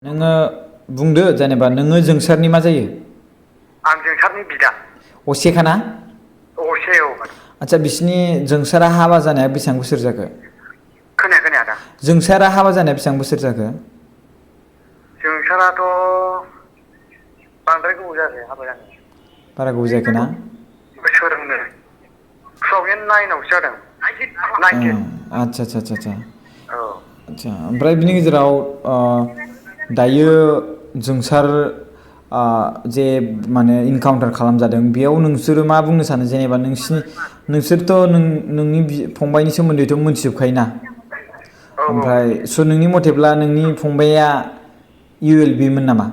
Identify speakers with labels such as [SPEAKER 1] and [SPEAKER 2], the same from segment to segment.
[SPEAKER 1] नोङो बुंदो जेनेबा नोङो जोंसारनि मा जायो?
[SPEAKER 2] आं जोंसारनि बिदा।
[SPEAKER 1] असेखाना?
[SPEAKER 2] असे औ।
[SPEAKER 1] आच्छा बिसिनि जोंसारा हाबा जानाया बेसेबां बोसोर जाखो?
[SPEAKER 2] खोनायाखै आदा।
[SPEAKER 1] जोंसारा हाबा जानाया बेसेबां बोसोर जाखो?
[SPEAKER 2] जोंसाराथ' बांद्राय गोबाव जायाखै हाबा जानाया।
[SPEAKER 1] बारा गोबाव जायाखै ना?
[SPEAKER 2] बोसोरनै 2009 आवसो जादों।
[SPEAKER 1] आच्छा आच्छा आच्छा आच्छा
[SPEAKER 2] औ
[SPEAKER 1] आच्छा ओमफ्राय बिनि गेजेराव दायो जोंसार जे माने इनकाउन्टार खालामजादों बेयाव नोंसोरो मा बुंनो सानो जेनेबा नोंसोरथ' नोंनि फंबायनि सोमोन्दैथ' मोनथिजोबखायोना?
[SPEAKER 2] औ
[SPEAKER 1] ओमफ्राय
[SPEAKER 2] मिथियो।
[SPEAKER 1] स' नोंनि मथेब्ला नोंनि फंबाया इउ एल बि मोन नामा?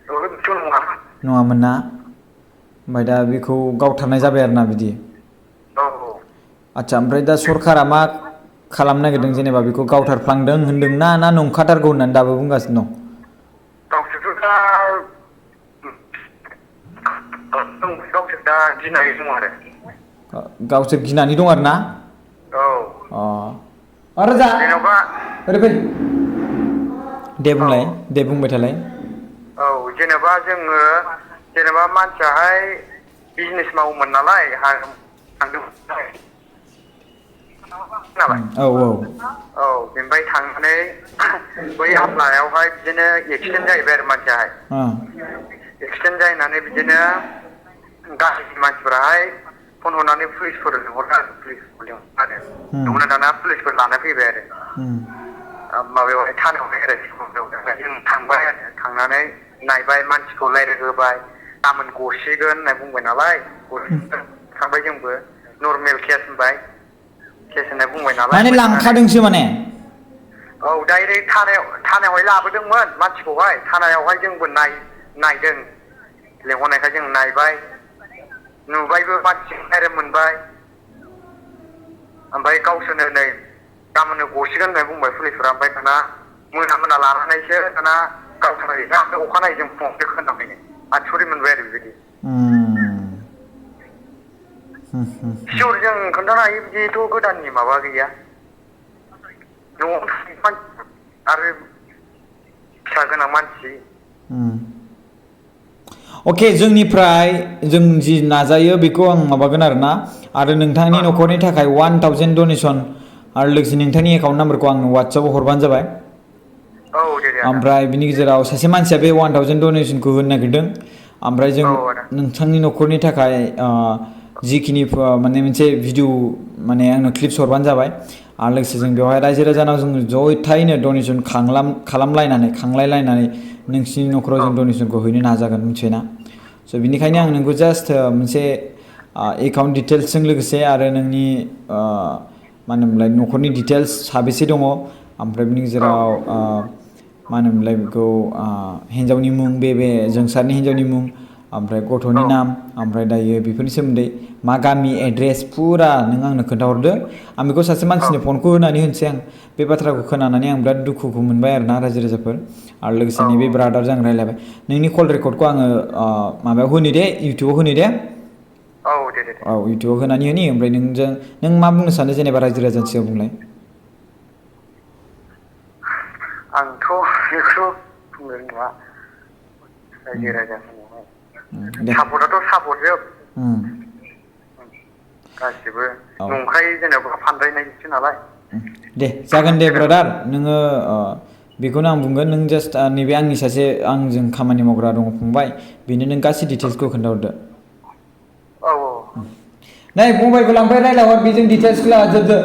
[SPEAKER 2] ओहो बिथ' नङा।
[SPEAKER 1] नङामोन ना? ओमफ्राय दा बेखौ गावथारनाय जाबाय आरो ना बिदि?
[SPEAKER 2] औ
[SPEAKER 1] आच्छा ओमफ्राय दा सरखारा मा खालामनो नागिरदों जेनेबा बेखौ गावथारफ्लांदों होनदों ना नंखाथारगौ होननानै दाबो बुंगासिनो दं?
[SPEAKER 2] गावसोरथ' दा गावसोर दा गिनानै दं आरो।
[SPEAKER 1] गावसोर गिनानै दं आरो ना?
[SPEAKER 2] औ
[SPEAKER 1] रोजा
[SPEAKER 2] जेन'बा
[SPEAKER 1] ओरै फै। दे
[SPEAKER 2] औ
[SPEAKER 1] बुंलाय दे बुंबाय थालाय।
[SPEAKER 2] औ जेनेबा जोङो जेनेबा मानसियाहाय बिजनेस मावोमोन नालाय खोनाबाय
[SPEAKER 1] औ औ
[SPEAKER 2] औ बेनिफ्राय थांनानै बै आमलायावहाय बिदिनो एक्सिडेन्ट जाहैबाय आरो मानसियाहाय। एक्सिडेन्ट जाहैनानै बिदिनो गामिनि मानसिफोराहाय फन हरनानै पुलिसफोर लिंहरदों आरो पुलिसखौ लिंहरदों आरो बेयावनो दाना पुलिसफोर लाना फैबाय आरो माबायावहाय थानायावहाय आरो जों थांबाय आरो थांनानै नायबाय मानसिखौ रायज्लायहोबाय गाबोन गसिगोन होनना बुंबाय नालाय थांबाय जोंबो नर्मेल केस होनबाय केस होनना बुंबाय नालाय
[SPEAKER 1] माने
[SPEAKER 2] ओमफ्राय थांनानै
[SPEAKER 1] लांखादोंसो माने
[SPEAKER 2] औ डाइरेक्ट थानायावहाय लाबोदोंमोन मानसिखौहाय थानायावहाय जोंबो नायदों लेंहरनायखाय जों नायबाय नुबायबो मानसिजों रायज्लायनो मोनबाय ओमफ्राय गावसोरनो नै गाबोननो गसिगोन होननानै बुंबाय पुलिसफोरा ओमफ्राय दाना मोना लानानैसो दाना गावथारनाय अखानायै जों फुङावसो खोनाफैदों आसुरित मोनबाय आरो बेबायदि सियर जों खोन्थानो हायो बिदिथ' गोदाननि माबा गैया न'आव आरो फिसा गोनां मानसि
[SPEAKER 1] अके जोंनिफ्राय जों जि नाजायो बेखौ आं माबागोन आरोना आरो नोंथांनि न'खरनि थाखाय 1000 डनेसन आरो लोगोसे नोंथांनि एकाउन्ट नाम्बारखौ आंनो वाट्सएपाव हरबानो जाबाय
[SPEAKER 2] औ दे आदा
[SPEAKER 1] ओमफ्राय बिनि गेजेराव सासे मानसिया बे 1000 डनेसनखौ होनो नागिरदों ओमफ्राय जों
[SPEAKER 2] औ आदा
[SPEAKER 1] नोंथांनि न'खरनि थाखाय जिखिनि माने मोनसे भिडिअ माने आंनो क्लिप्स हरबानो जाबाय आरो लोगोसे जों बेवहाय रायजो राजानाव जों जथायैनो डनेसन खांलायलायनानै नोंसिनि न'खराव
[SPEAKER 2] औ
[SPEAKER 1] जों डनेसनखौ हैनो नाजागोन मिथिबायना स' बिनिखायनो आं नोंखौ जास्ट मोनसे एकाउन्ट डिटेल्सजों लोगोसे आरो नोंनि मा होनोमोनलाय न'खरनि डिटेल्स साबेसे दङ ओमफ्राय बिनि
[SPEAKER 2] औ
[SPEAKER 1] गेजेराव मा होनोमोनलाय बेखौ हिन्जावनि मुं बे जोंसारनि हिन्जावनि मुं ओमफ्राय गथ'नि
[SPEAKER 2] औ
[SPEAKER 1] नाम ओमफ्राय दायो बेफोरनि सोमोन्दै मा गामि एड्रेस फुरा नों आंनो खोन्थाहरदो आं बेखौ सासे
[SPEAKER 2] औ
[SPEAKER 1] मानसिनो फनखौ होनानै होनोसै आं बे बाथ्राखौ खोनानानै आं बिराद दुखुखौ मोनबाय आरोना रायजो राजाफोर आरो लोगोसे
[SPEAKER 2] औ
[SPEAKER 1] नैबे ब्रादारजों आं रायज्लायबाय नोंनि कल रेकर्डखौ आङो माबायाव होनो दे इउटुबाव होनो दे
[SPEAKER 2] औ दे
[SPEAKER 1] औ इउटुबाव होनानै होनि ओमफ्राय नों मा बुंनो सानो जेनेबा रायजो राजानि सिगाङाव बुंलाय
[SPEAKER 2] आंथ' बेखौ बुंनो रोंला रायजो राजाफोरनावहाय
[SPEAKER 1] दे
[SPEAKER 2] सापर्टआथ' सापर्ट जोब गासिबो
[SPEAKER 1] औ
[SPEAKER 2] नंखाय जेनेबा फानद्रायनायसो नालाय
[SPEAKER 1] दे जागोन दे
[SPEAKER 2] जेनेबा
[SPEAKER 1] ब्रादार नोङो बेखौनो आं बुंगोन नों जास्ट नैबे आंनि सासे आंजों खामानि मावग्रा दङ फंबाय बेनो नों गासै डिटेल्सखौ खोन्थाहरदो
[SPEAKER 2] औ
[SPEAKER 1] नै मबाइलखौ लांफै रायज्लायहर बेजों डिटेल्सखौ लाजोबदो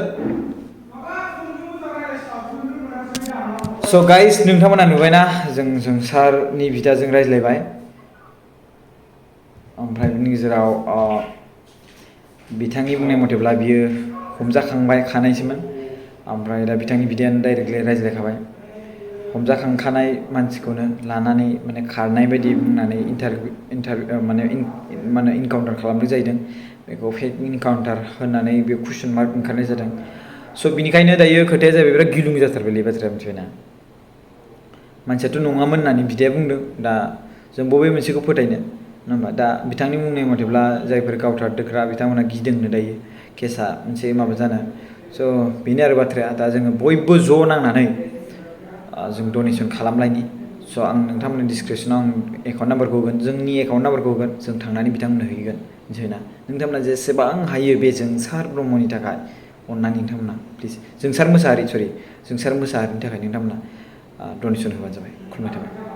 [SPEAKER 1] स' गाइस नोंथांमोना नुबायना जों जोंसारनि बिदाजों रायज्लायबाय ओमफ्राय बिनि गेजेराव बिथांनि बुंनाय मथेब्ला बियो हमजाखांबाय खानायसोमोन ओमफ्राय दा बिथांनि बिदायानो डाइरेक्टलि रायज्लायखाबाय हमजाखांखानाय मानसिखौनो लानानै माने खारनाय बायदि बुंनानै माने इनकाउन्टार खालामनाय जाहैदों बेखौ फेक इनकाउन्टार होननानै बे कुइसन मार्क ओंखारनाय जादों स' बिनिखायनो दायो खोथाया जाहैबाय बिराद गिलुं जाथारबायलै बाथ्राया मिथिबायना मानसियाथ' नङामोन होननानै बिदाया बुंदों दा जों बबे मोनसेखौ फोथायनो नङा होमबा दा बिथांनि बुंनाय मथेब्ला जायफोर गावथारदोग्रा बिथांमोना गिदोंनो दायो केसा मोनसे माबा जानो स' बेनो आरो बाथ्राया दा जोङो बयबो ज' नांनानै जों डनेसन खालामलायनि स' आं नोंथांमोननि डिसक्रिपसनाव आं एकाउन्ट नाम्बारखौ होगोन जोंनि एकाउन्ट नाम्बारखौ होगोन जों थांनानै बिथांमोननो हैगोन मिथिबायना नोंथांमोना जेसेबां हायो बे जोंसार ब्रह्मनि थाखाय अननानै नोंथांमोना प्लिज जोंसार मोसाहारि सरि जोंसार मोसाहारिनि थाखाय नोंथांमोना डनेसन होबानो जाबाय खुलुमनाय थाबाय।